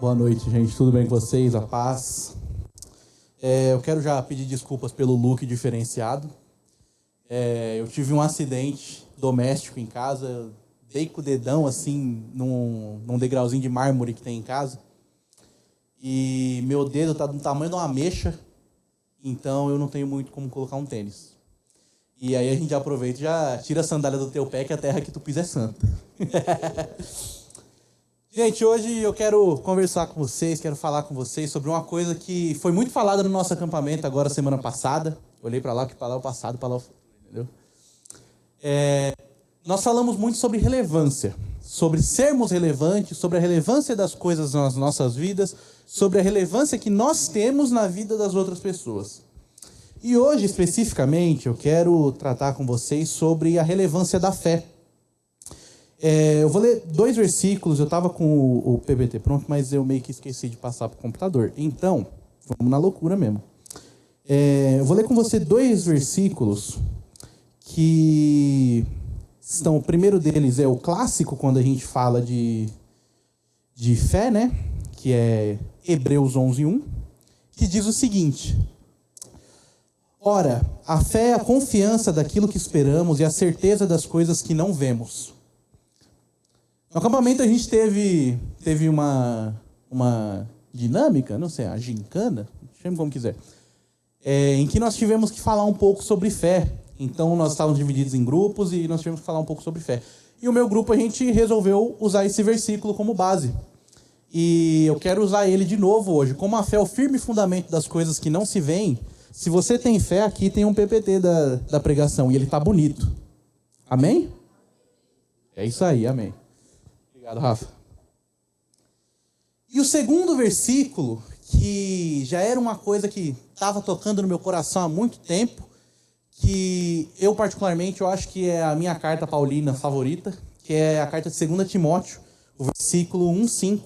Boa noite, gente. Tudo bem com vocês? A paz. Eu quero já pedir desculpas pelo look diferenciado. Eu tive um acidente doméstico em casa. Eu dei com o dedão, assim, num degrauzinho de mármore que tem em casa. E meu dedo tá do tamanho de uma ameixa. Então eu não tenho muito como colocar um tênis. E aí a gente já aproveita e já tira a sandália do teu pé, que a terra que tu pisa é santa. Gente, hoje eu quero conversar com vocês, quero falar com vocês sobre uma coisa que foi muito falada no nosso acampamento agora semana passada. Olhei para lá, que para lá é o passado, para lá é o futuro, entendeu? Nós falamos muito sobre relevância, sobre sermos relevantes, sobre a relevância das coisas nas nossas vidas, sobre a relevância que nós temos na vida das outras pessoas. E hoje, especificamente, eu quero tratar com vocês sobre a relevância da fé. Eu vou ler 2 versículos. Eu estava com o PPT pronto, mas eu meio que esqueci de passar para o computador. Então, vamos na loucura mesmo. Eu vou ler com você 2 versículos que estão... O primeiro deles é o clássico quando a gente fala de fé, né? Que é Hebreus 11:1, que diz o seguinte: Ora, a fé é a confiança daquilo que esperamos e a certeza das coisas que não vemos. No acampamento a gente teve uma dinâmica, não sei, a gincana, chame como quiser, em que nós tivemos que falar um pouco sobre fé. Então nós estávamos divididos em grupos e nós tivemos que falar um pouco sobre fé. E o meu grupo, a gente resolveu usar esse versículo como base. E eu quero usar ele de novo hoje. Como a fé é o firme fundamento das coisas que não se veem, se você tem fé, aqui tem um PPT da pregação e ele tá bonito. Amém? É isso aí, amém. Obrigado, Rafa. E o segundo versículo, que já era uma coisa que estava tocando no meu coração há muito tempo, que eu particularmente, eu acho que é a minha carta paulina favorita, que é a carta de 2 Timóteo, o versículo 1:5,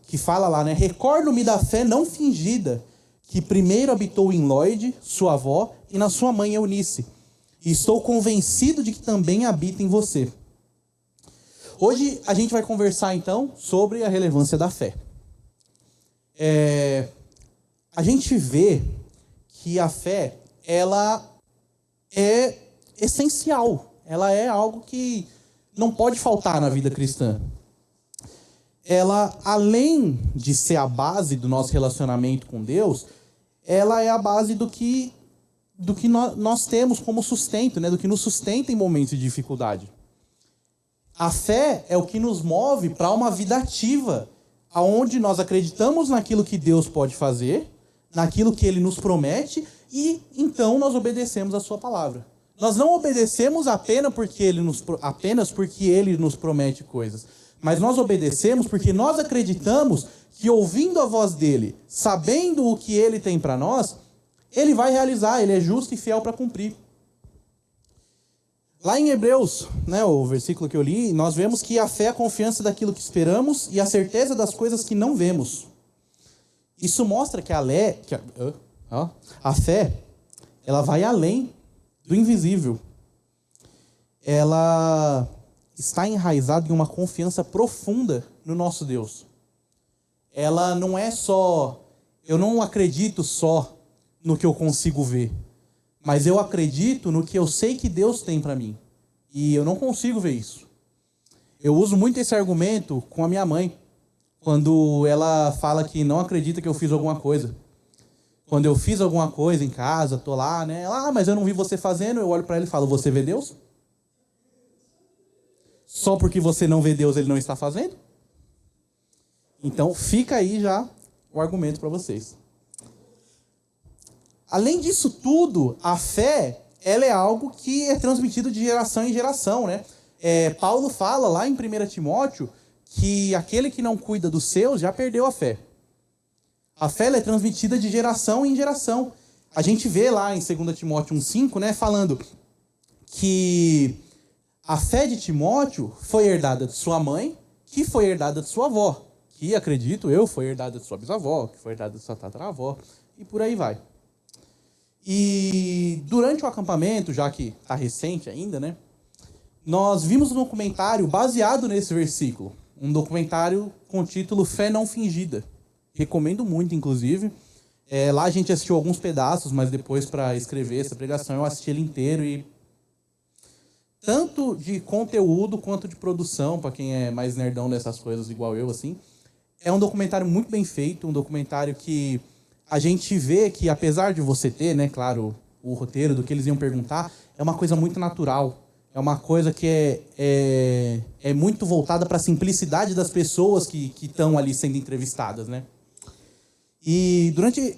que fala lá, né? Recordo-me da fé não fingida, que primeiro habitou em Lloyd, sua avó, e na sua mãe Eunice. E estou convencido de que também habita em você. Hoje a gente vai conversar, então, sobre a relevância da fé. A gente vê que a fé, ela é essencial. Ela é algo que não pode faltar na vida cristã. Ela, além de ser a base do nosso relacionamento com Deus, ela é a base do que nós temos como sustento, né? Do que nos sustenta em momentos de dificuldade. A fé é o que nos move para uma vida ativa, onde nós acreditamos naquilo que Deus pode fazer, naquilo que Ele nos promete, e então nós obedecemos a sua palavra. Nós não obedecemos apenas porque Ele nos promete coisas, mas nós obedecemos porque nós acreditamos que, ouvindo a voz dele, sabendo o que ele tem para nós, ele vai realizar, ele é justo e fiel para cumprir. Lá em Hebreus, né, o versículo que eu li, nós vemos que a fé é a confiança daquilo que esperamos e a certeza das coisas que não vemos. Isso mostra que a fé, ela vai além do invisível. Ela está enraizada em uma confiança profunda no nosso Deus. Ela não é só... Eu não acredito só no que eu consigo ver, mas eu acredito no que eu sei que Deus tem para mim. E eu não consigo ver isso. Eu uso muito esse argumento com a minha mãe, quando ela fala que não acredita que eu fiz alguma coisa. Quando eu fiz alguma coisa em casa, tô lá, né? Ela, mas eu não vi você fazendo. Eu olho para ela e falo, você vê Deus? Só porque você não vê Deus, ele não está fazendo? Então, fica aí já o argumento para vocês. Além disso tudo, a fé, ela é algo que é transmitido de geração em geração, né? Paulo fala lá em 1 Timóteo que aquele que não cuida dos seus já perdeu a fé. A fé ela é transmitida de geração em geração. A gente vê lá em 2 Timóteo 1:5, né, falando que a fé de Timóteo foi herdada de sua mãe, que foi herdada de sua avó, que, acredito eu, foi herdada de sua bisavó, que foi herdada de sua tataravó, e por aí vai. E durante o acampamento, já que está recente ainda, né, nós vimos um documentário baseado nesse versículo. um documentário com o título Fé Não Fingida. Recomendo muito, inclusive. Lá a gente assistiu alguns pedaços, mas depois, para escrever essa pregação, eu assisti ele inteiro. E tanto de conteúdo quanto de produção, para quem é mais nerdão dessas coisas, igual eu, assim, é um documentário muito bem feito, um documentário que a gente vê que, apesar de você ter, né, claro, o roteiro do que eles iam perguntar, é uma coisa muito natural. É uma coisa que é muito voltada para a simplicidade das pessoas que estão ali sendo entrevistadas, né? E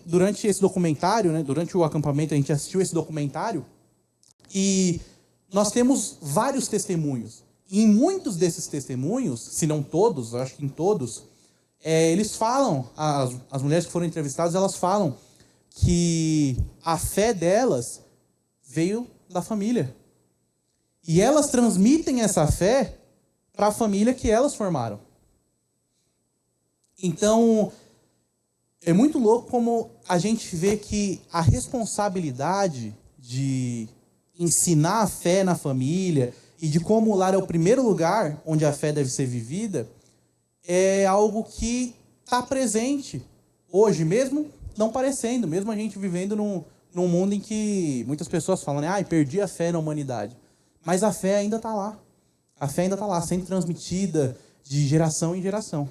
durante esse documentário, né, durante o acampamento, a gente assistiu esse documentário e nós temos vários testemunhos. E em muitos desses testemunhos, se não todos, acho que em todos, eles falam, as mulheres que foram entrevistadas, elas falam que a fé delas veio da família. E elas transmitem essa fé para a família que elas formaram. Então, é muito louco como a gente vê que a responsabilidade de ensinar a fé na família e de como o lar é o primeiro lugar onde a fé deve ser vivida é algo que está presente hoje, mesmo não parecendo, mesmo a gente vivendo num mundo em que muitas pessoas falam, né, perdi a fé na humanidade. Mas a fé ainda está lá. A fé ainda está lá, sendo transmitida de geração em geração.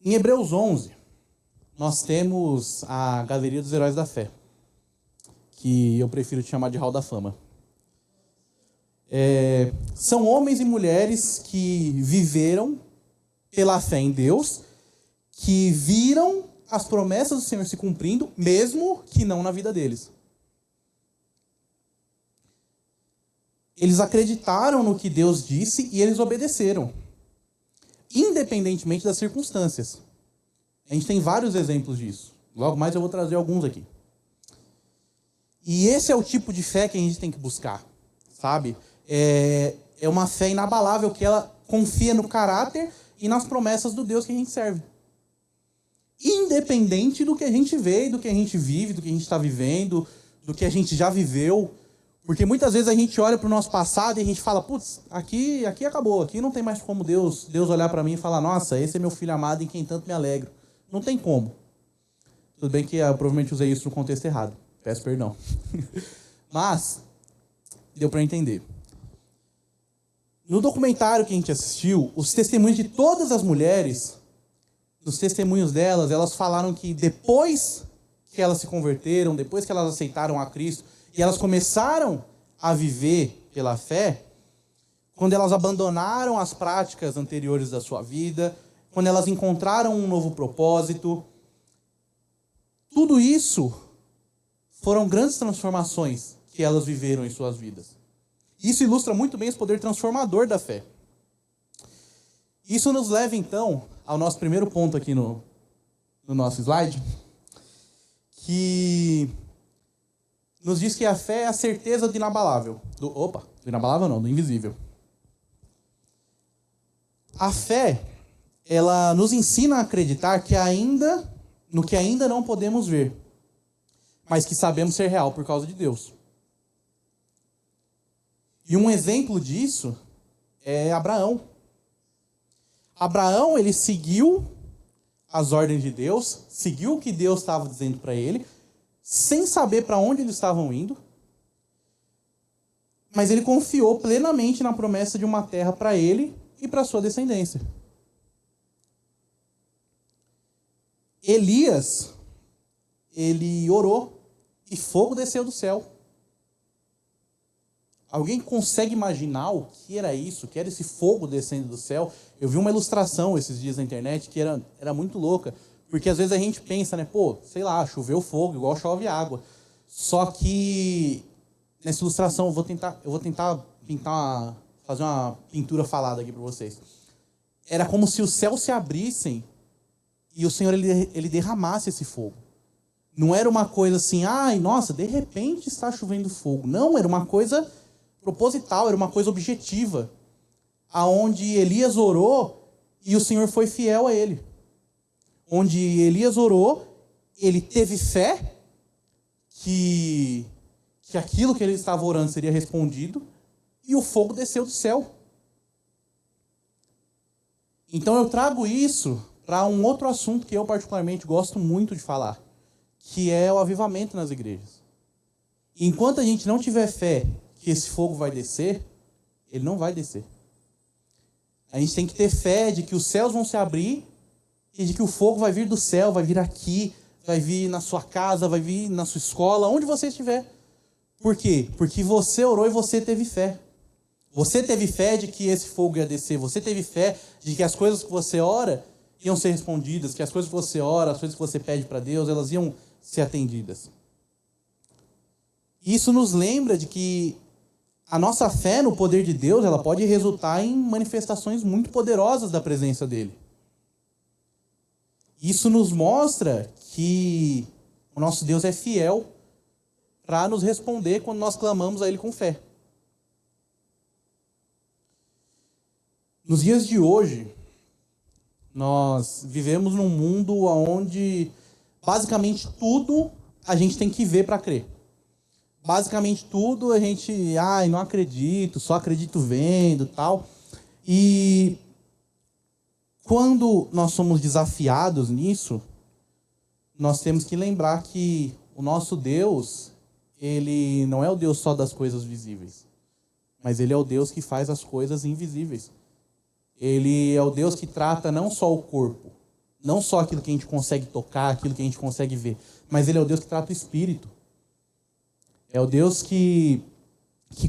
Em Hebreus 11, nós temos a Galeria dos Heróis da Fé, que eu prefiro chamar de Hall da Fama. São homens e mulheres que viveram pela fé em Deus, que viram as promessas do Senhor se cumprindo, mesmo que não na vida deles. Eles acreditaram no que Deus disse e eles obedeceram, independentemente das circunstâncias. A gente tem vários exemplos disso. Logo mais eu vou trazer alguns aqui. E esse é o tipo de fé que a gente tem que buscar, sabe? É uma fé inabalável que ela confia no caráter e nas promessas do Deus que a gente serve. Independente do que a gente vê, do que a gente vive, do que a gente está vivendo, do que a gente já viveu. Porque muitas vezes a gente olha para o nosso passado e a gente fala, putz, aqui acabou, aqui não tem mais como Deus olhar para mim e falar, nossa, esse é meu filho amado em quem tanto me alegro. Não tem como. Tudo bem que eu provavelmente usei isso no contexto errado. Peço perdão. Mas, deu para entender. No documentário que a gente assistiu, os testemunhos de todas as mulheres, nos testemunhos delas, elas falaram que depois que elas se converteram, depois que elas aceitaram a Cristo, e elas começaram a viver pela fé, quando elas abandonaram as práticas anteriores da sua vida, quando elas encontraram um novo propósito, tudo isso foram grandes transformações que elas viveram em suas vidas. Isso ilustra muito bem esse poder transformador da fé. Isso nos leva, então, ao nosso primeiro ponto aqui no nosso slide, que nos diz que a fé é a certeza do inabalável. Do inabalável não, do invisível. A fé, ela nos ensina a acreditar no que ainda não podemos ver, mas que sabemos ser real por causa de Deus. E um exemplo disso é Abraão. Abraão, ele seguiu as ordens de Deus, seguiu o que Deus estava dizendo para ele, sem saber para onde eles estavam indo, mas ele confiou plenamente na promessa de uma terra para ele e para sua descendência. Elias, ele orou e fogo desceu do céu. Alguém consegue imaginar o que era isso? O que era esse fogo descendo do céu? Eu vi uma ilustração esses dias na internet que era muito louca. Porque às vezes a gente pensa, né? Sei lá, choveu fogo, igual chove água. Só que nessa ilustração eu vou tentar fazer uma pintura falada aqui para vocês. Era como se os céus se abrissem e o Senhor ele derramasse esse fogo. Não era uma coisa assim, nossa, de repente está chovendo fogo. Não, era uma coisa proposital, era uma coisa objetiva, aonde Elias orou e o Senhor foi fiel a ele. Onde Elias orou, ele teve fé que aquilo que ele estava orando seria respondido e o fogo desceu do céu. Então eu trago isso para um outro assunto que eu particularmente gosto muito de falar, que é o avivamento nas igrejas. Enquanto a gente não tiver fé que esse fogo vai descer, ele não vai descer. A gente tem que ter fé de que os céus vão se abrir e de que o fogo vai vir do céu, vai vir aqui, vai vir na sua casa, vai vir na sua escola, onde você estiver. Por quê? Porque você orou e você teve fé. Você teve fé de que esse fogo ia descer. Você teve fé de que as coisas que você ora iam ser respondidas, que as coisas que você ora, as coisas que você pede para Deus, elas iam ser atendidas. Isso nos lembra de que a nossa fé no poder de Deus, ela pode resultar em manifestações muito poderosas da presença dele. Isso nos mostra que o nosso Deus é fiel para nos responder quando nós clamamos a ele com fé. Nos dias de hoje, nós vivemos num mundo onde basicamente tudo a gente tem que ver para crer. Basicamente tudo a gente, não acredito, só acredito vendo, tal. E quando nós somos desafiados nisso, nós temos que lembrar que o nosso Deus, ele não é o Deus só das coisas visíveis, mas ele é o Deus que faz as coisas invisíveis. Ele é o Deus que trata não só o corpo, não só aquilo que a gente consegue tocar, aquilo que a gente consegue ver, mas ele é o Deus que trata o espírito. É o Deus que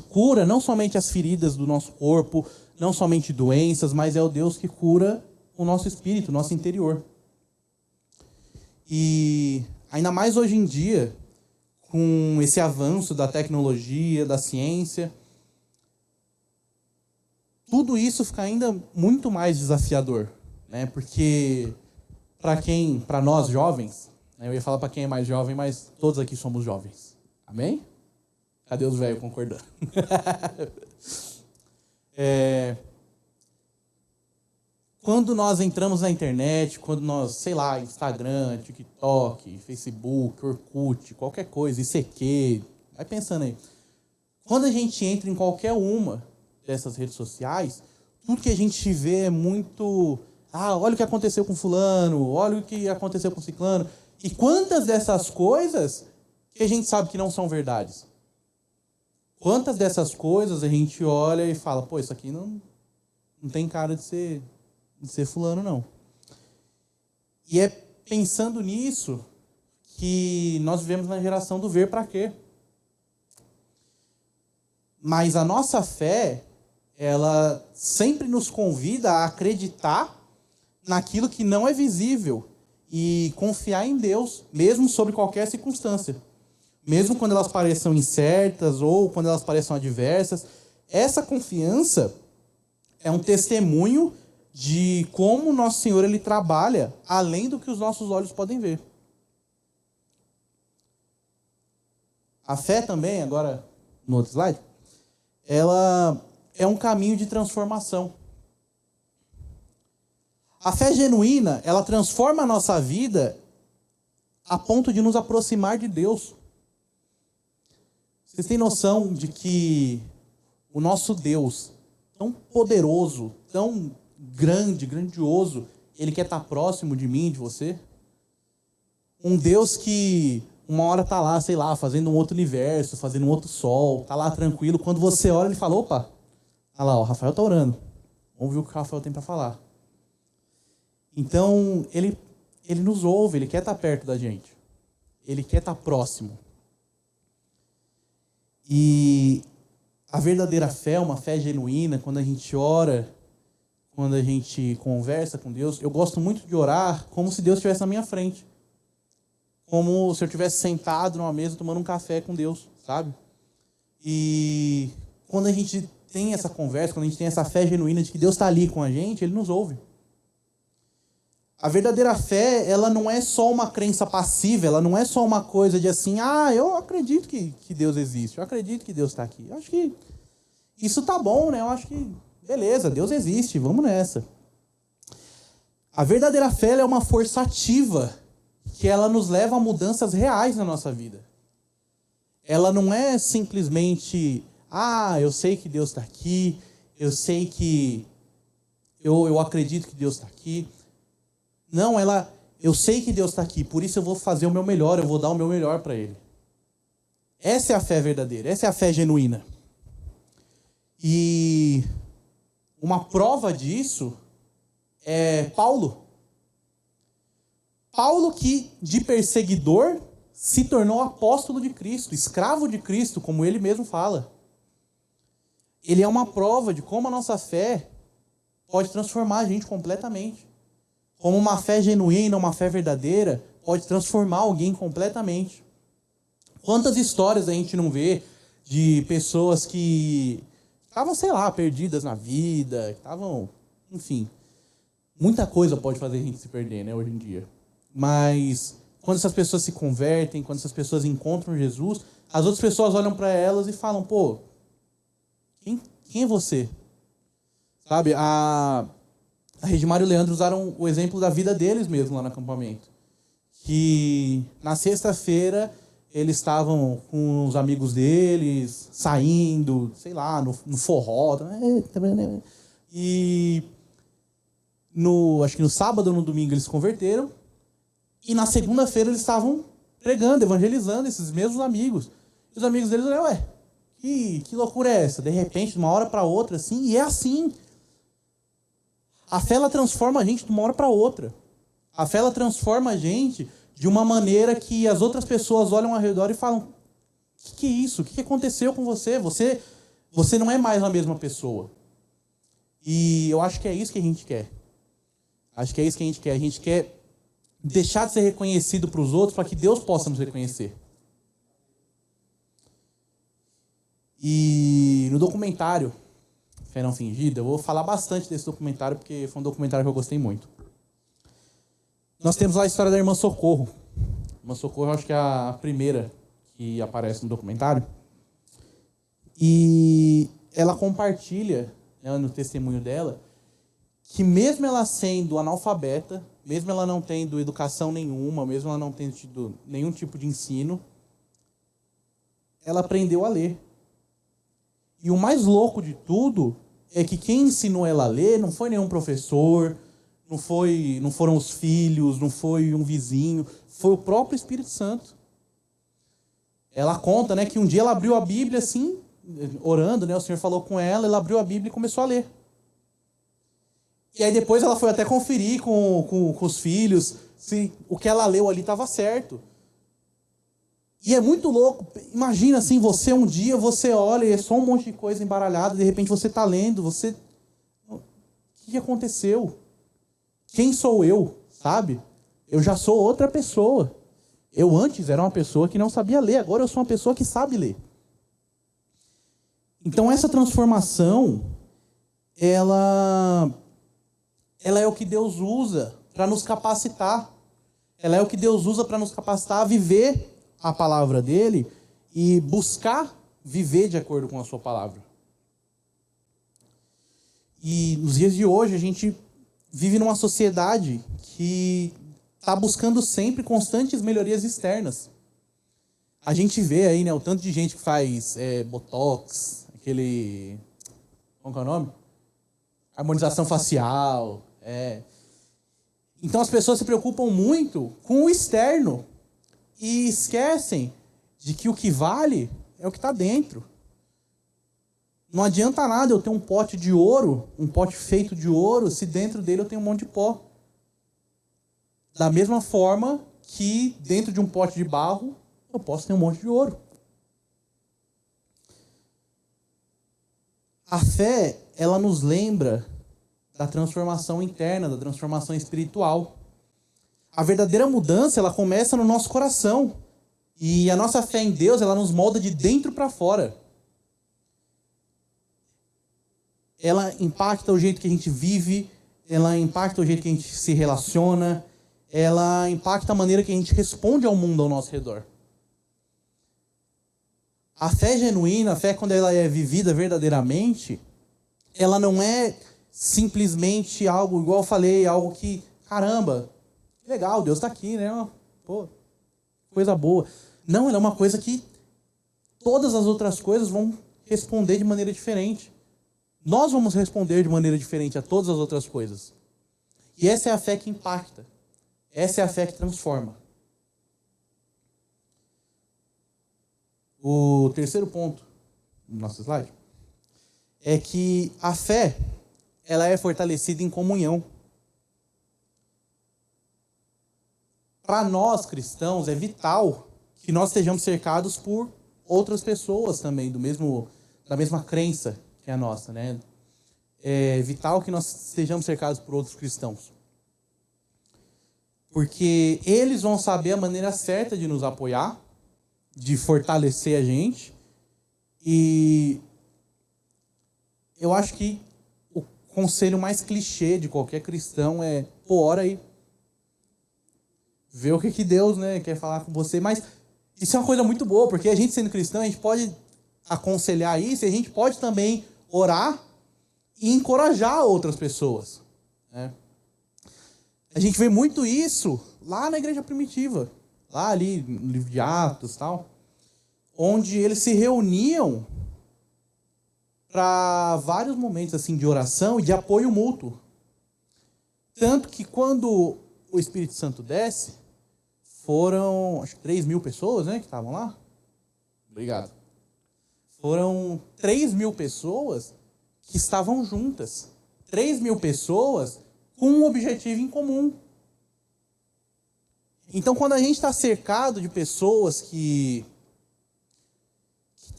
cura não somente as feridas do nosso corpo, não somente doenças, mas é o Deus que cura o nosso espírito, o nosso interior. E ainda mais hoje em dia, com esse avanço da tecnologia, da ciência, tudo isso fica ainda muito mais desafiador, né? Porque para nós jovens, eu ia falar para quem é mais jovem, mas todos aqui somos jovens. Amém? Cadê os velhos concordando? Quando nós entramos na internet, quando nós, Instagram, TikTok, Facebook, Orkut, qualquer coisa, ICQ, vai pensando aí. Quando a gente entra em qualquer uma dessas redes sociais, tudo que a gente vê é muito... olha o que aconteceu com fulano, olha o que aconteceu com ciclano. E quantas dessas coisas que a gente sabe que não são verdades? Quantas dessas coisas a gente olha e fala, pô, isso aqui não tem cara de ser fulano, não. E é pensando nisso que nós vivemos na geração do ver para quê. Mas a nossa fé, ela sempre nos convida a acreditar naquilo que não é visível e confiar em Deus, mesmo sobre qualquer circunstância. Mesmo quando elas pareçam incertas ou quando elas pareçam adversas, essa confiança é um testemunho de como o nosso Senhor ele trabalha além do que os nossos olhos podem ver. A fé também, agora no outro slide, ela é um caminho de transformação. A fé genuína, ela transforma a nossa vida a ponto de nos aproximar de Deus. Vocês têm noção de que o nosso Deus, tão poderoso, tão grande, grandioso, ele quer estar próximo de mim, de você? Um Deus que uma hora está lá, fazendo um outro universo, fazendo um outro sol, está lá tranquilo. Quando você olha, ele fala, opa, olha lá, o Rafael está orando. Vamos ver o que o Rafael tem para falar. Então, ele nos ouve, ele quer estar perto da gente. Ele quer estar próximo. E a verdadeira fé é uma fé genuína, quando a gente ora, quando a gente conversa com Deus. Eu gosto muito de orar como se Deus estivesse na minha frente. Como se eu estivesse sentado numa mesa tomando um café com Deus, sabe? E quando a gente tem essa conversa, quando a gente tem essa fé genuína de que Deus está ali com a gente, ele nos ouve. A verdadeira fé, ela não é só uma crença passiva, ela não é só uma coisa de assim, eu acredito que Deus existe, eu acredito que Deus está aqui. Eu acho que isso tá bom, né? Eu acho que, beleza, Deus existe, vamos nessa. A verdadeira fé ela é uma força ativa, que ela nos leva a mudanças reais na nossa vida. Ela não é simplesmente, eu sei que Deus está aqui, eu sei eu acredito que Deus está aqui. Não, eu sei que Deus está aqui, por isso eu vou fazer o meu melhor, eu vou dar o meu melhor para Ele. Essa é a fé verdadeira, essa é a fé genuína. E uma prova disso é Paulo. Paulo que de perseguidor se tornou apóstolo de Cristo, escravo de Cristo, como ele mesmo fala. Ele é uma prova de como a nossa fé pode transformar a gente completamente. Como uma fé genuína, uma fé verdadeira, pode transformar alguém completamente. Quantas histórias a gente não vê de pessoas que estavam, sei lá, perdidas na vida, estavam, enfim. Muita coisa pode fazer a gente se perder, né, hoje em dia. Mas quando essas pessoas se convertem, quando essas pessoas encontram Jesus, as outras pessoas olham para elas e falam, pô, quem é você? Sabe, a Redmar e o Leandro usaram o exemplo da vida deles mesmo lá no acampamento. Que na sexta-feira eles estavam com os amigos deles, saindo, sei lá, no forró. E acho que no sábado ou no domingo eles se converteram. E na segunda-feira eles estavam pregando, evangelizando esses mesmos amigos. E os amigos deles olharam, ué, que loucura é essa? De repente, de uma hora para outra, assim, e é assim. A fé, ela transforma a gente de uma hora para outra. A fé, ela transforma a gente de uma maneira que as outras pessoas olham ao redor e falam, o que é isso? O que aconteceu com você? Você não é mais a mesma pessoa. E eu acho que é isso que a gente quer. Acho que é isso que a gente quer. A gente quer deixar de ser reconhecido para os outros para que Deus possa nos reconhecer. E no documentário Fé Não Fingida, eu vou falar bastante desse documentário porque foi um documentário que eu gostei muito. Nós temos lá a história da irmã Socorro. A irmã Socorro, eu acho que é a primeira que aparece no documentário. E ela compartilha, né, no testemunho dela, que mesmo ela sendo analfabeta, mesmo ela não tendo educação nenhuma, mesmo ela não tendo tido nenhum tipo de ensino, ela aprendeu a ler. E o mais louco de tudo é que quem ensinou ela a ler não foi nenhum professor, não foram os filhos, não foi um vizinho, foi o próprio Espírito Santo. Ela conta, né, que um dia ela abriu a Bíblia assim, orando, né, o Senhor falou com ela abriu a Bíblia e começou a ler. E aí depois ela foi até conferir com os filhos se o que ela leu ali estava certo. E é muito louco. Imagina assim, você um dia, você olha e é só um monte de coisa embaralhada, de repente você está lendo, o que aconteceu? Quem sou eu, sabe? Eu já sou outra pessoa. Eu antes era uma pessoa que não sabia ler, agora eu sou uma pessoa que sabe ler. Então essa transformação, ela é o que Deus usa para nos capacitar. Ela é o que Deus usa para nos capacitar a viver a palavra dele e buscar viver de acordo com a sua palavra. E nos dias de hoje a gente vive numa sociedade que está buscando sempre constantes melhorias externas. A gente vê aí, né, o tanto de gente que faz botox, aquele... Como que é o nome? Harmonização facial. Então as pessoas se preocupam muito com o externo e esquecem de que o que vale é o que está dentro. Não adianta nada eu ter um pote de ouro, um pote feito de ouro, se dentro dele eu tenho um monte de pó. Da mesma forma que dentro de um pote de barro eu posso ter um monte de ouro. A fé, ela nos lembra da transformação interna, da transformação espiritual. A verdadeira mudança, ela começa no nosso coração. E a nossa fé em Deus, ela nos molda de dentro para fora. Ela impacta o jeito que a gente vive, ela impacta o jeito que a gente se relaciona, ela impacta a maneira que a gente responde ao mundo ao nosso redor. A fé genuína, a fé quando ela é vivida verdadeiramente, ela não é simplesmente algo, igual eu falei, algo que, caramba, que legal, Deus está aqui, né? Pô, coisa boa. Não, ela é uma coisa que todas as outras coisas vão responder de maneira diferente. nós vamos responder de maneira diferente a todas as outras coisas. E essa é a fé que impacta. Essa é a fé que transforma. O terceiro ponto do nosso slide é que a fé, ela é fortalecida em comunhão. Para nós cristãos é vital que nós estejamos cercados por outras pessoas também da mesma crença que a nossa, né? É vital que nós estejamos cercados por outros cristãos. Porque eles vão saber a maneira certa de nos apoiar, de fortalecer a gente. E eu acho que o conselho mais clichê de qualquer cristão é, ora aí. Vê o que Deus, né, quer falar com você. Mas isso é uma coisa muito boa, porque a gente sendo cristão, a gente pode aconselhar isso e a gente pode também orar e encorajar outras pessoas, né? A gente vê muito isso lá na igreja primitiva, lá ali no livro de Atos e tal, onde eles se reuniam para vários momentos assim de oração e de apoio mútuo. Tanto que quando o Espírito Santo desce, foram, acho que 3.000 pessoas, né, que estavam lá. Obrigado. Foram 3.000 pessoas que estavam juntas. 3.000 pessoas com um objetivo em comum. Então, quando a gente está cercado de pessoas que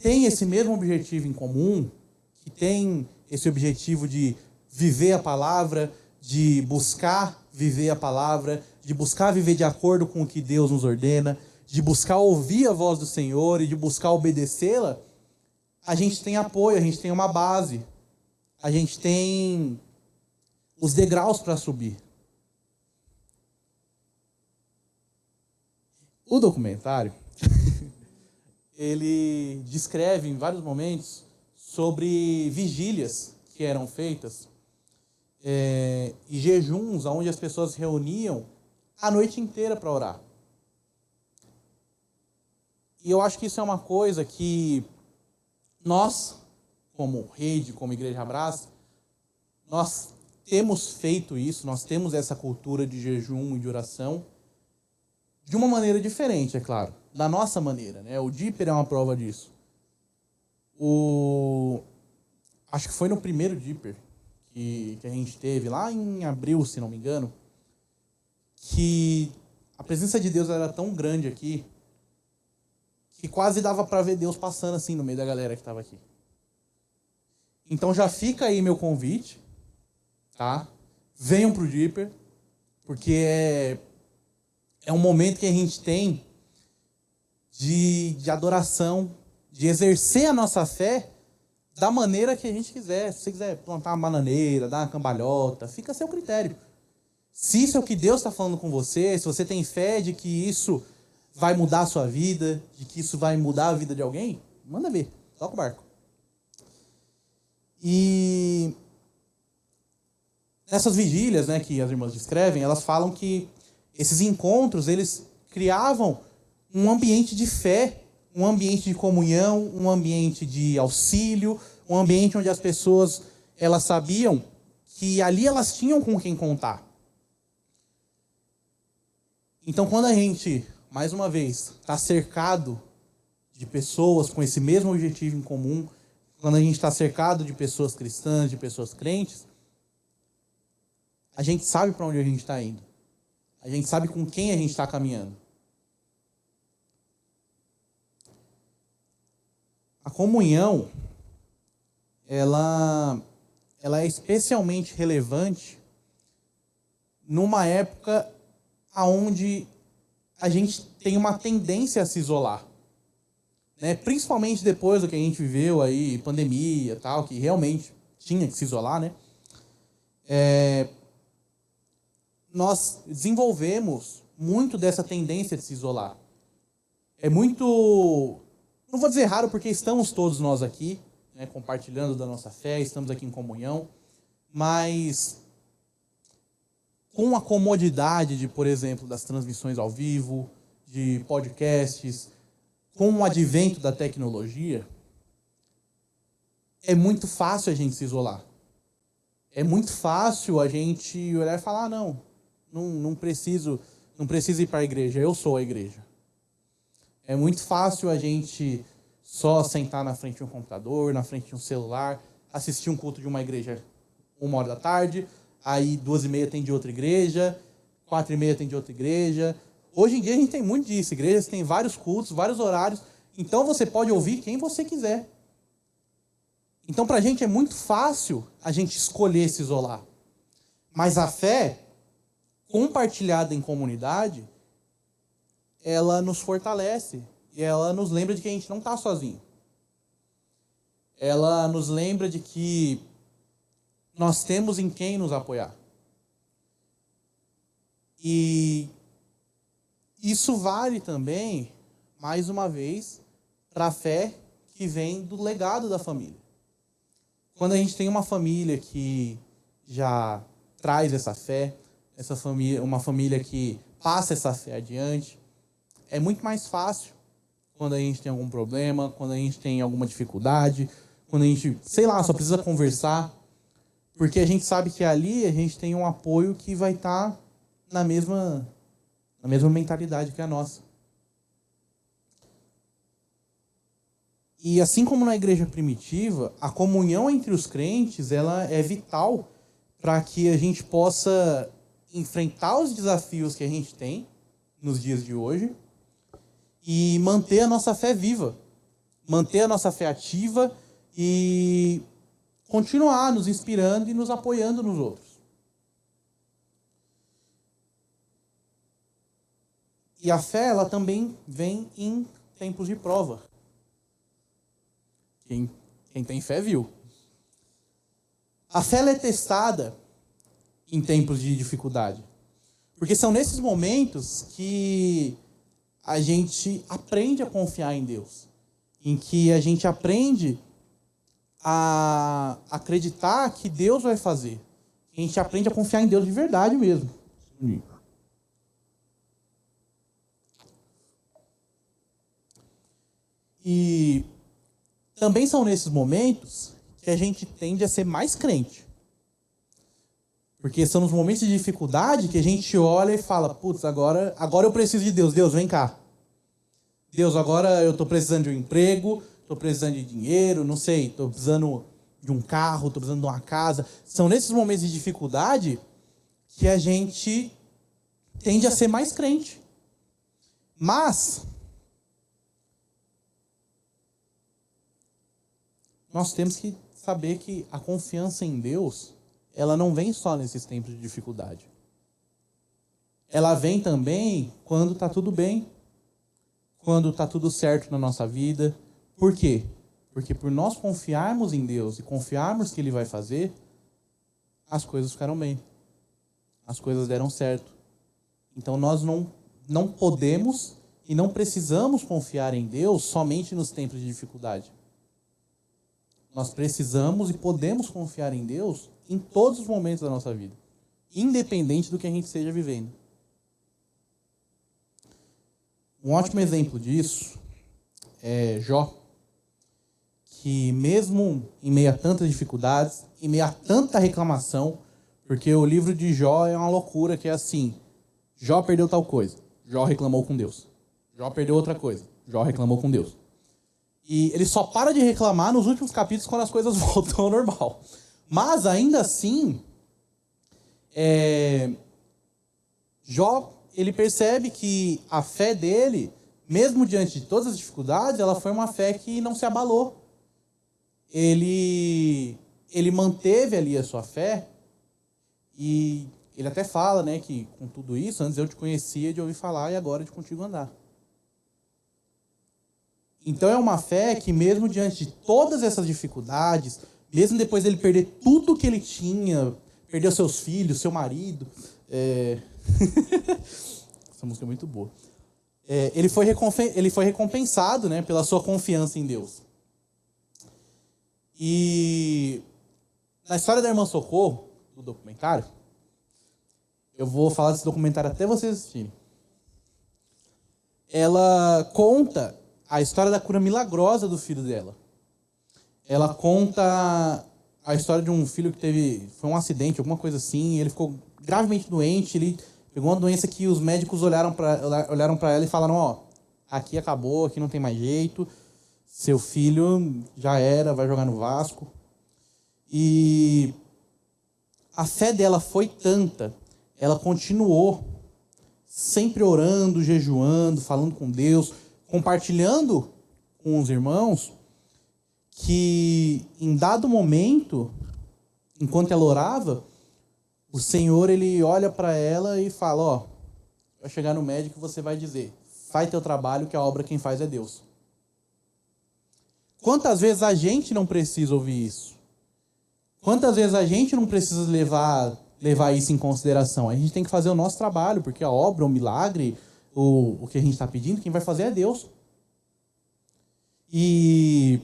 têm esse mesmo objetivo em comum, que têm esse objetivo de viver a palavra, de buscar viver a palavra, de buscar viver de acordo com o que Deus nos ordena, de buscar ouvir a voz do Senhor e de buscar obedecê-la, a gente tem apoio, a gente tem uma base, a gente tem os degraus para subir. O documentário, ele descreve em vários momentos sobre vigílias que eram feitas e jejuns onde as pessoas se reuniam a noite inteira para orar. E eu acho que isso é uma coisa que nós, como rede, como Igreja Abraça, nós temos feito isso, nós temos essa cultura de jejum e de oração de uma maneira diferente, é claro, da nossa maneira, né? O Dipper é uma prova disso. Acho que foi no primeiro Dipper que a gente teve, lá em abril, se não me engano, que a presença de Deus era tão grande aqui que quase dava para ver Deus passando assim no meio da galera que estava aqui. Então já fica aí meu convite, tá? Venham pro Dipper, porque é um momento que a gente tem de adoração, de exercer a nossa fé da maneira que a gente quiser. Se você quiser plantar uma bananeira, dar uma cambalhota, fica a seu critério. Se isso é o que Deus está falando com você, se você tem fé de que isso vai mudar a sua vida, de que isso vai mudar a vida de alguém, manda ver, toca o barco. E nessas vigílias, né, que as irmãs descrevem, elas falam que esses encontros, eles criavam um ambiente de fé, um ambiente de comunhão, um ambiente de auxílio, um ambiente onde as pessoas, elas sabiam que ali elas tinham com quem contar. Então, quando a gente, mais uma vez, está cercado de pessoas com esse mesmo objetivo em comum, quando a gente está cercado de pessoas cristãs, de pessoas crentes, a gente sabe para onde a gente está indo. A gente sabe com quem a gente está caminhando. A comunhão, ela é especialmente relevante numa época onde a gente tem uma tendência a se isolar, né? Principalmente depois do que a gente viveu aí, pandemia e tal, que realmente tinha que se isolar, né? Nós desenvolvemos muito dessa tendência de se isolar. É muito, não vou dizer raro, porque estamos todos nós aqui, né, compartilhando da nossa fé, estamos aqui em comunhão, mas com a comodidade de, por exemplo, das transmissões ao vivo, de podcasts, com o advento da tecnologia, é muito fácil a gente se isolar. É muito fácil a gente olhar e falar, não preciso ir para a igreja, eu sou a igreja. É muito fácil a gente só sentar na frente de um computador, na frente de um celular, assistir um culto de uma igreja 13h, aí 14h30 tem de outra igreja, 16h30 tem de outra igreja. Hoje em dia a gente tem muito disso, igrejas têm vários cultos, vários horários, então você pode ouvir quem você quiser. Então pra gente é muito fácil a gente escolher se isolar. Mas a fé, compartilhada em comunidade, ela nos fortalece e ela nos lembra de que a gente não está sozinho. Ela nos lembra de que nós temos em quem nos apoiar. E isso vale também, mais uma vez, para a fé que vem do legado da família. Quando a gente tem uma família que já traz essa fé, uma família que passa essa fé adiante, é muito mais fácil quando a gente tem algum problema, quando a gente tem alguma dificuldade, quando a gente, só precisa conversar, porque a gente sabe que ali a gente tem um apoio que vai estar na mesma mentalidade que a nossa. E assim como na igreja primitiva, a comunhão entre os crentes ela é vital para que a gente possa enfrentar os desafios que a gente tem nos dias de hoje e manter a nossa fé viva, manter a nossa fé ativa e continuar nos inspirando e nos apoiando nos outros. E a fé ela também vem em tempos de prova. Quem tem fé viu. A fé ela é testada em tempos de dificuldade. Porque são nesses momentos que a gente aprende a confiar em Deus. Em que a gente aprende a acreditar que Deus vai fazer. A gente aprende a confiar em Deus de verdade mesmo. E também são nesses momentos que a gente tende a ser mais crente. Porque são nos momentos de dificuldade que a gente olha e fala, putz, agora eu preciso de Deus. Deus, vem cá. Deus, agora eu estou precisando de um emprego, estou precisando de dinheiro, não sei, estou precisando de um carro, estou precisando de uma casa. São nesses momentos de dificuldade que a gente tende a ser mais crente. Mas nós temos que saber que a confiança em Deus, ela não vem só nesses tempos de dificuldade. Ela vem também quando está tudo bem, quando está tudo certo na nossa vida. Por quê? Porque por nós confiarmos em Deus e confiarmos que Ele vai fazer, as coisas ficaram bem. As coisas deram certo. Então nós não podemos e não precisamos confiar em Deus somente nos tempos de dificuldade. Nós precisamos e podemos confiar em Deus em todos os momentos da nossa vida, independente do que a gente esteja vivendo. Um ótimo exemplo disso é Jó, que mesmo em meio a tantas dificuldades, em meio a tanta reclamação, porque o livro de Jó é uma loucura, que é assim, Jó perdeu tal coisa, Jó reclamou com Deus. Jó perdeu outra coisa, Jó reclamou com Deus. E ele só para de reclamar nos últimos capítulos quando as coisas voltam ao normal. Mas, ainda assim, Jó, ele percebe que a fé dele, mesmo diante de todas as dificuldades, ela foi uma fé que não se abalou. Ele manteve ali a sua fé e ele até fala, né, que com tudo isso, antes eu te conhecia de ouvir falar e agora de contigo andar. Então é uma fé que mesmo diante de todas essas dificuldades, mesmo depois dele perder tudo que ele tinha, perder seus filhos, seu marido, essa música é muito boa. Ele foi recompensado, né, pela sua confiança em Deus. E na história da Irmã Socorro, do documentário, eu vou falar desse documentário até vocês assistirem. Ela conta a história da cura milagrosa do filho dela. ela conta a história de um filho que foi um acidente, alguma coisa assim, ele ficou gravemente doente, ele pegou uma doença que os médicos olharam para ela e falaram, ó, aqui acabou, aqui não tem mais jeito, seu filho já era, vai jogar no Vasco. E a fé dela foi tanta, ela continuou sempre orando, jejuando, falando com Deus, compartilhando com os irmãos, que em dado momento, enquanto ela orava, o Senhor, ele olha para ela e fala, ó, vai chegar no médico e você vai dizer, faz teu trabalho que a obra quem faz é Deus. Quantas vezes a gente não precisa ouvir isso? Quantas vezes a gente não precisa levar isso em consideração? A gente tem que fazer o nosso trabalho, porque a obra, o milagre, o que a gente está pedindo, quem vai fazer é Deus. E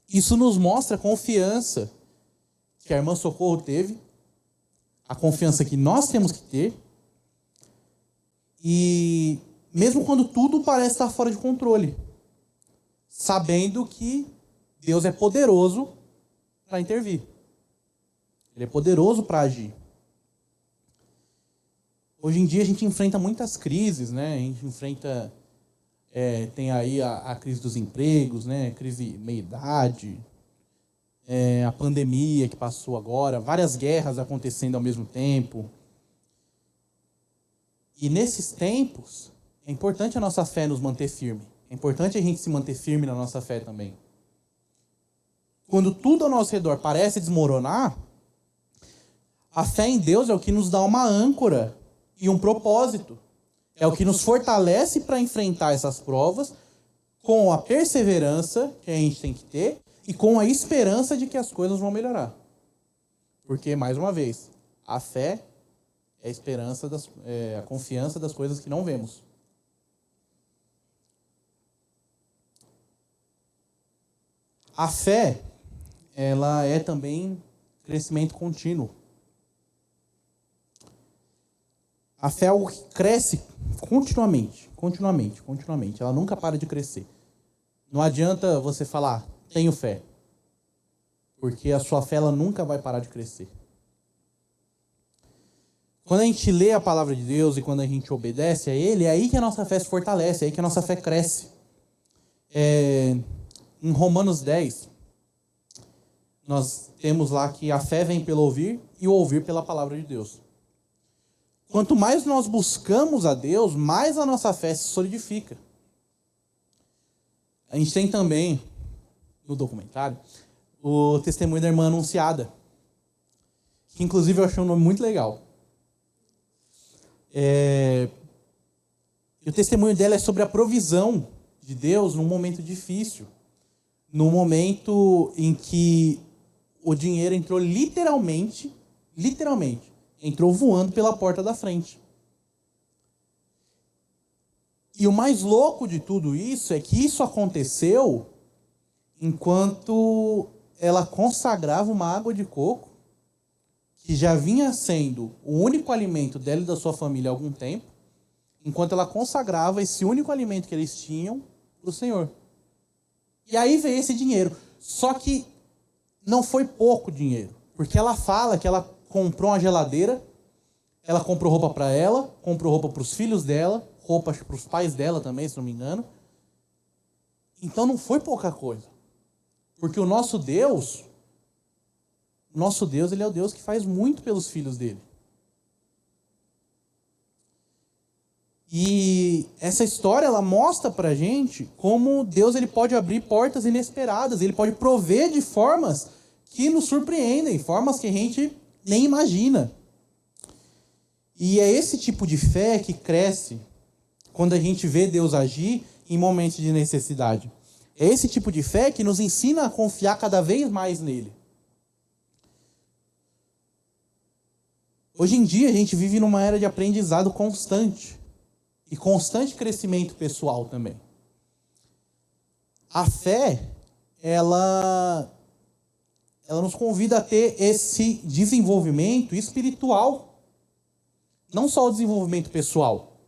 isso nos mostra a confiança que a irmã Socorro teve, a confiança que nós temos que ter, e mesmo quando tudo parece estar fora de controle, sabendo que Deus é poderoso para intervir. Ele é poderoso para agir. Hoje em dia a gente enfrenta muitas crises, né? A gente enfrenta, tem aí a crise dos empregos, né? Crise meia-idade, a pandemia que passou agora, várias guerras acontecendo ao mesmo tempo. E nesses tempos, é importante a nossa fé nos manter firme. É importante a gente se manter firme na nossa fé também. Quando tudo ao nosso redor parece desmoronar, a fé em Deus é o que nos dá uma âncora e um propósito. É o que nos fortalece para enfrentar essas provas com a perseverança que a gente tem que ter e com a esperança de que as coisas vão melhorar. Porque, mais uma vez, a fé é a esperança, a confiança das coisas que não vemos. A fé, ela é também crescimento contínuo. A fé é algo que cresce continuamente. Ela nunca para de crescer. Não adianta você falar, tenho fé. Porque a sua fé ela nunca vai parar de crescer. Quando a gente lê a palavra de Deus e quando a gente obedece a Ele, é aí que a nossa fé se fortalece, é aí que a nossa fé cresce. Em Romanos 10, nós temos lá que a fé vem pelo ouvir e o ouvir pela palavra de Deus. Quanto mais nós buscamos a Deus, mais a nossa fé se solidifica. A gente tem também, no documentário, o testemunho da irmã Anunciada, que inclusive eu achei um nome muito legal. E o testemunho dela é sobre a provisão de Deus num momento difícil. Num momento em que o dinheiro entrou literalmente, entrou voando pela porta da frente. E o mais louco de tudo isso é que isso aconteceu enquanto ela consagrava uma água de coco, que já vinha sendo o único alimento dela e da sua família há algum tempo, enquanto ela consagrava esse único alimento que eles tinham para o Senhor. E aí veio esse dinheiro. Só que não foi pouco dinheiro, porque ela fala que ela comprou uma geladeira, ela comprou roupa para ela, comprou roupa para os filhos dela, roupa para os pais dela também, se não me engano. Então não foi pouca coisa. Porque o nosso Deus, ele é o Deus que faz muito pelos filhos dele. E essa história, ela mostra pra gente como Deus ele pode abrir portas inesperadas, ele pode prover de formas que nos surpreendem, formas que a gente nem imagina. E é esse tipo de fé que cresce quando a gente vê Deus agir em momentos de necessidade. É esse tipo de fé que nos ensina a confiar cada vez mais nele. Hoje em dia a gente vive numa era de aprendizado constante. E constante crescimento pessoal também. A fé, ela nos convida a ter esse desenvolvimento espiritual. Não só o desenvolvimento pessoal.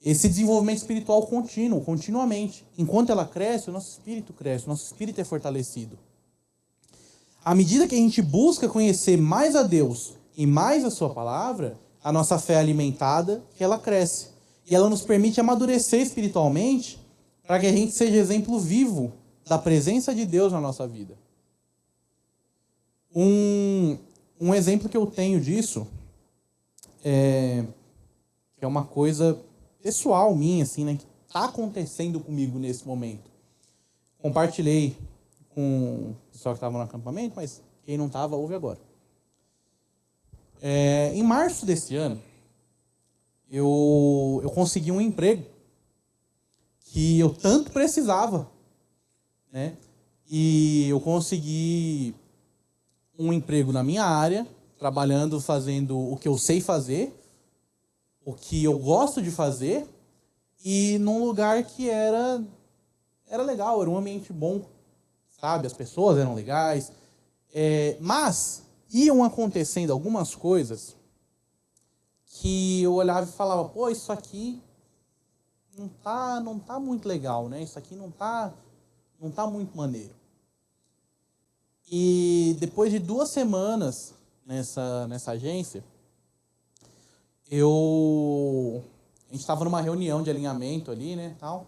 esse desenvolvimento espiritual contínuo, continuamente. Enquanto ela cresce, o nosso espírito é fortalecido. À medida que a gente busca conhecer mais a Deus e mais a sua palavra, a nossa fé é alimentada, que ela cresce. E ela nos permite amadurecer espiritualmente para que a gente seja exemplo vivo da presença de Deus na nossa vida. Um exemplo que eu tenho disso que é uma coisa pessoal minha, assim, né, que está acontecendo comigo nesse momento. Compartilhei com o pessoal que estava no acampamento, mas quem não estava, ouve agora. Em março desse ano, eu consegui um emprego que eu tanto precisava, né? E eu consegui um emprego na minha área, trabalhando, fazendo o que eu sei fazer, o que eu gosto de fazer, e num lugar que era legal, era um ambiente bom, sabe? As pessoas eram legais. Mas iam acontecendo algumas coisas que eu olhava e falava, pô, isso aqui não tá muito legal, né? Isso aqui não tá muito maneiro. E depois de 2 semanas nessa agência, a gente estava numa reunião de alinhamento ali, né, tal.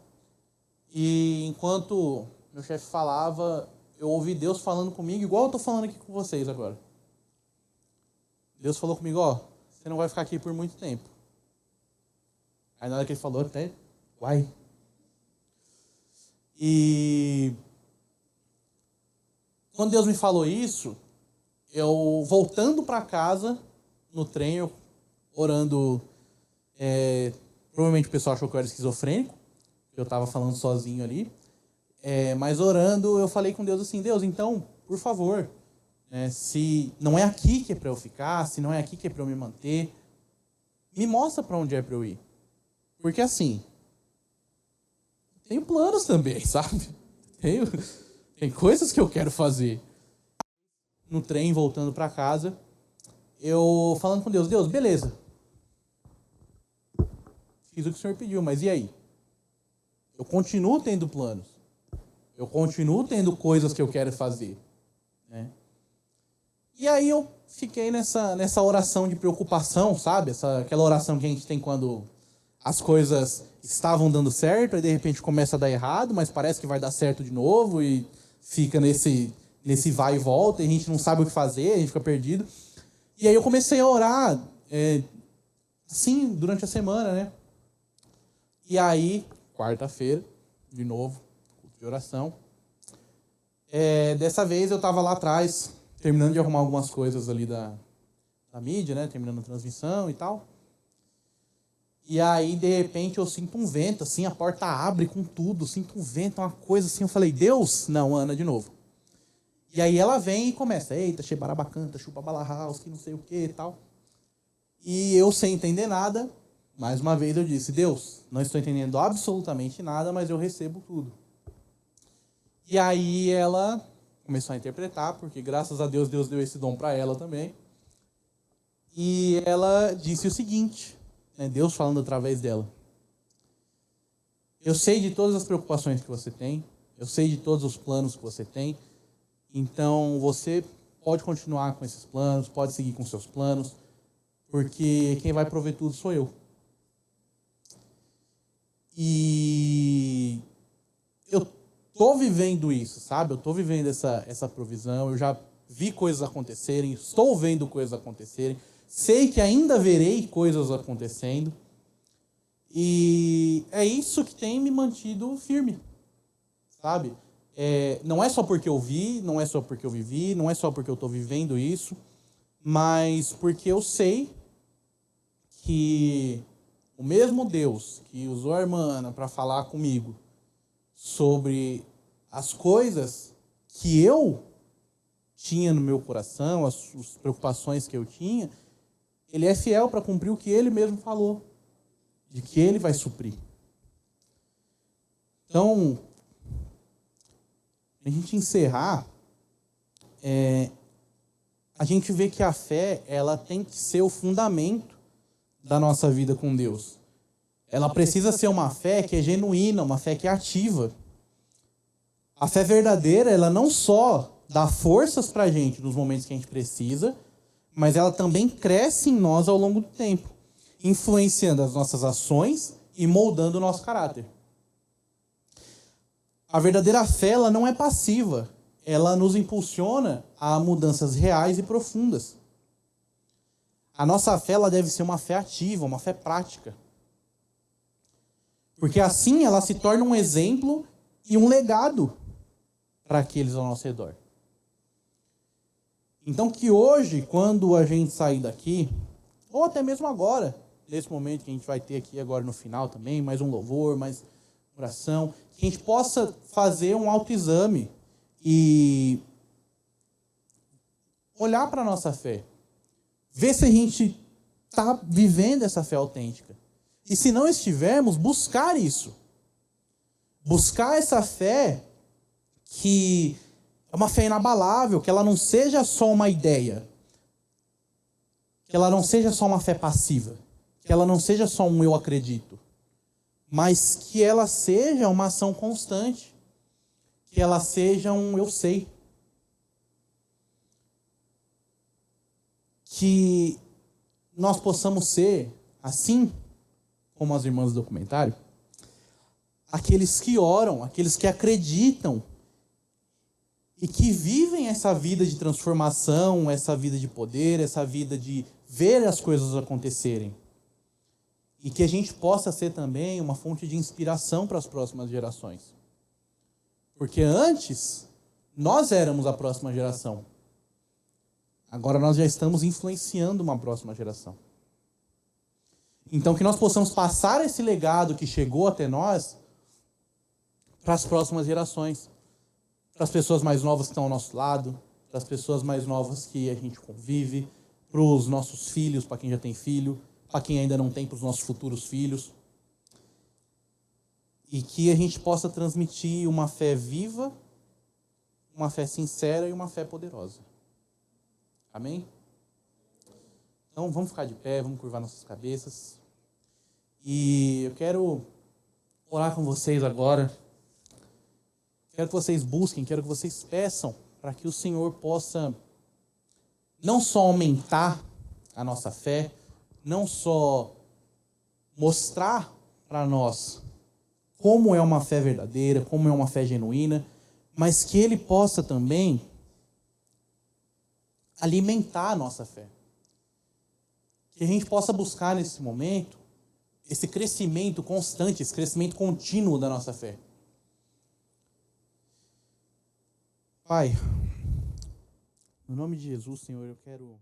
E enquanto meu chefe falava, eu ouvi Deus falando comigo, igual eu tô falando aqui com vocês agora. Deus falou comigo, ó, você não vai ficar aqui por muito tempo. Aí na hora que ele falou, até, uai. E quando Deus me falou isso, eu voltando para casa, no trem, eu orando, provavelmente o pessoal achou que eu era esquizofrênico, que eu estava falando sozinho ali, mas orando, eu falei com Deus assim, Deus, então, por favor, se não é aqui que é para eu ficar, se não é aqui que é para eu me manter, me mostra para onde é para eu ir. Porque assim, tenho planos também, sabe? Tem coisas que eu quero fazer. No trem, voltando para casa, eu falando com Deus, Deus, beleza. Fiz o que o Senhor pediu, mas e aí? Eu continuo tendo planos. Eu continuo tendo coisas que eu quero fazer. Né? E aí eu fiquei nessa oração de preocupação, sabe? Aquela oração que a gente tem quando as coisas estavam dando certo, e de repente começa a dar errado, mas parece que vai dar certo de novo, e fica nesse vai e volta, e a gente não sabe o que fazer, a gente fica perdido. E aí eu comecei a orar, assim, durante a semana, né? E aí, quarta-feira, de novo, culto de oração. Dessa vez eu estava lá atrás, terminando de arrumar algumas coisas ali da mídia, né? Terminando a transmissão e tal. E aí, de repente, eu sinto um vento, assim, a porta abre com tudo, sinto um vento, uma coisa assim. Eu falei, Deus? Não, Ana, de novo. E aí ela vem e começa, eita, Shebarabacanta, chupa Balahaus, que não sei o que e tal. E eu, sem entender nada, mais uma vez eu disse, Deus, não estou entendendo absolutamente nada, mas eu recebo tudo. E aí ela começou a interpretar, porque graças a Deus, Deus deu esse dom para ela também. E ela disse o seguinte, né, Deus falando através dela. Eu sei de todas as preocupações que você tem, eu sei de todos os planos que você tem, então você pode continuar com esses planos, pode seguir com seus planos, porque quem vai prover tudo sou eu. E eu tô vivendo isso, sabe? Eu tô vivendo essa provisão, eu já vi coisas acontecerem, estou vendo coisas acontecerem, sei que ainda verei coisas acontecendo, e é isso que tem me mantido firme, sabe? Não é só porque eu vi, não é só porque eu vivi, não é só porque eu estou vivendo isso, mas porque eu sei que o mesmo Deus que usou a irmã Ana para falar comigo sobre as coisas que eu tinha no meu coração, as preocupações que eu tinha, ele é fiel para cumprir o que ele mesmo falou, de que ele vai suprir. Então, para a gente encerrar, a gente vê que a fé ela tem que ser o fundamento da nossa vida com Deus. Ela precisa ser uma fé que é genuína, uma fé que é ativa. A fé verdadeira, ela não só dá forças para a gente nos momentos que a gente precisa, mas ela também cresce em nós ao longo do tempo, influenciando as nossas ações e moldando o nosso caráter. A verdadeira fé, ela não é passiva. Ela nos impulsiona a mudanças reais e profundas. A nossa fé, ela deve ser uma fé ativa, uma fé prática. Porque assim ela se torna um exemplo e um legado para aqueles ao nosso redor. Então que hoje, quando a gente sair daqui, ou até mesmo agora, nesse momento que a gente vai ter aqui agora no final também, mais um louvor, mais oração, que a gente possa fazer um autoexame e olhar para a nossa fé. Ver se a gente está vivendo essa fé autêntica. E se não estivermos, buscar isso. Buscar essa fé que é uma fé inabalável, que ela não seja só uma ideia. Que ela não seja só uma fé passiva. Que ela não seja só um eu acredito. Mas que ela seja uma ação constante. Que ela seja um eu sei. Que nós possamos ser, assim como as irmãs do documentário, aqueles que oram, aqueles que acreditam e que vivem essa vida de transformação, essa vida de poder, essa vida de ver as coisas acontecerem. E que a gente possa ser também uma fonte de inspiração para as próximas gerações. Porque antes, nós éramos a próxima geração. Agora nós já estamos influenciando uma próxima geração. Então que nós possamos passar esse legado que chegou até nós para as próximas gerações. Para as pessoas mais novas que estão ao nosso lado, para as pessoas mais novas que a gente convive, para os nossos filhos, para quem já tem filho, para quem ainda não tem, para os nossos futuros filhos. E que a gente possa transmitir uma fé viva, uma fé sincera e uma fé poderosa. Amém? Então vamos ficar de pé, vamos curvar nossas cabeças. E eu quero orar com vocês agora. Quero que vocês busquem, quero que vocês peçam para que o Senhor possa não só aumentar a nossa fé, não só mostrar para nós como é uma fé verdadeira, como é uma fé genuína, mas que Ele possa também alimentar a nossa fé. Que a gente possa buscar nesse momento esse crescimento constante, esse crescimento contínuo da nossa fé. Pai, no nome de Jesus, Senhor, eu quero